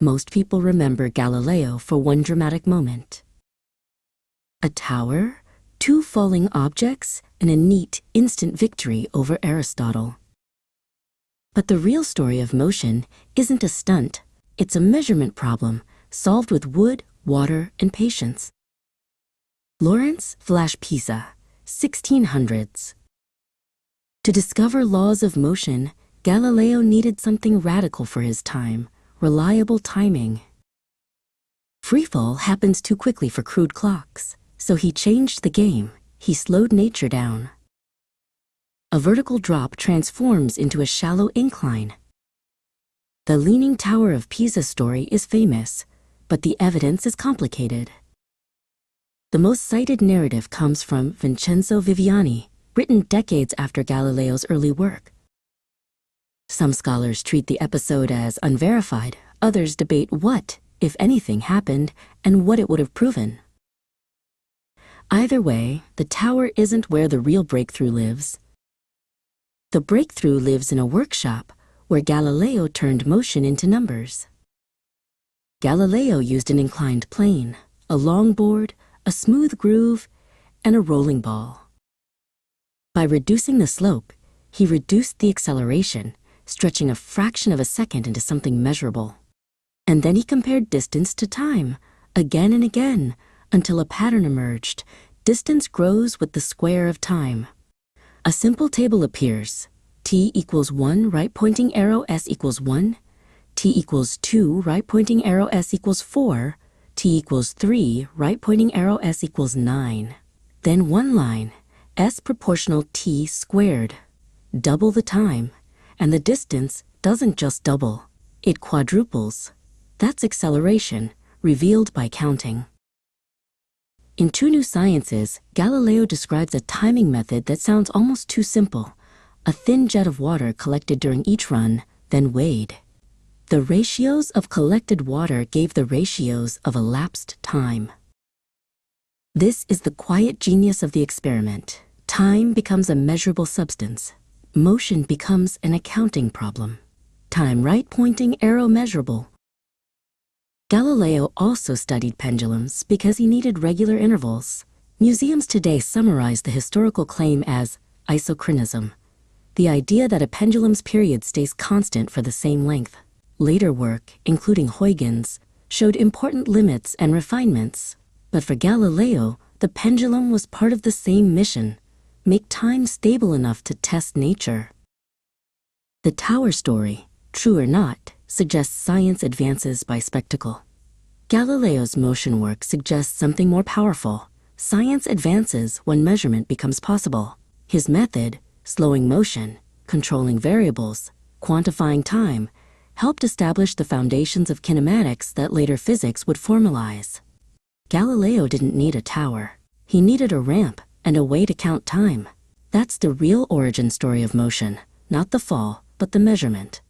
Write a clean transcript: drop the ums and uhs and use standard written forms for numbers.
Most people remember Galileo for one dramatic moment. A tower, two falling objects, and a neat, instant victory over Aristotle. But the real story of motion isn't a stunt. It's a measurement problem solved with wood, water, and patience. Lawrence Pisa, 1600s. To discover laws of motion, Galileo needed something radical for his time: reliable timing. Freefall happens too quickly for crude clocks, so he changed the game. He slowed nature down. A vertical drop transforms into a shallow incline. The Leaning Tower of Pisa story is famous, but the evidence is complicated. The most cited narrative comes from Vincenzo Viviani, written decades after Galileo's early work. Some scholars treat the episode as unverified, others debate what, if anything, happened and what it would have proven. Either way, the tower isn't where the real breakthrough lives. The breakthrough lives in a workshop where Galileo turned motion into numbers. Galileo used an inclined plane, a long board, a smooth groove, and a rolling ball. By reducing the slope, he reduced the acceleration, stretching a fraction of a second into something measurable. And then he compared distance to time, again and again, until a pattern emerged. Distance grows with the square of time. A simple table appears. T equals 1, right-pointing arrow, S equals 1. T equals 2, right-pointing arrow, S equals 4. T equals 3, right-pointing arrow, S equals 9. Then one line, S proportional T squared. Double the time, and the distance doesn't just double, it quadruples. That's acceleration, revealed by counting. In Two New Sciences, Galileo describes a timing method that sounds almost too simple: a thin jet of water collected during each run, then weighed. The ratios of collected water gave the ratios of elapsed time. This is the quiet genius of the experiment. Time becomes a measurable substance. Motion becomes an accounting problem. Time right-pointing arrow measurable. Galileo also studied pendulums because he needed regular intervals. Museums today summarize the historical claim as isochronism, the idea that a pendulum's period stays constant for the same length. Later work, including Huygens, showed important limits and refinements. But for Galileo, the pendulum was part of the same mission: make time stable enough to test nature. The tower story, true or not, suggests science advances by spectacle. Galileo's motion work suggests something more powerful. Science advances when measurement becomes possible. His method, slowing motion, controlling variables, quantifying time, helped establish the foundations of kinematics that later physics would formalize. Galileo didn't need a tower. He needed a ramp and a way to count time. That's the real origin story of motion, not the fall, but the measurement.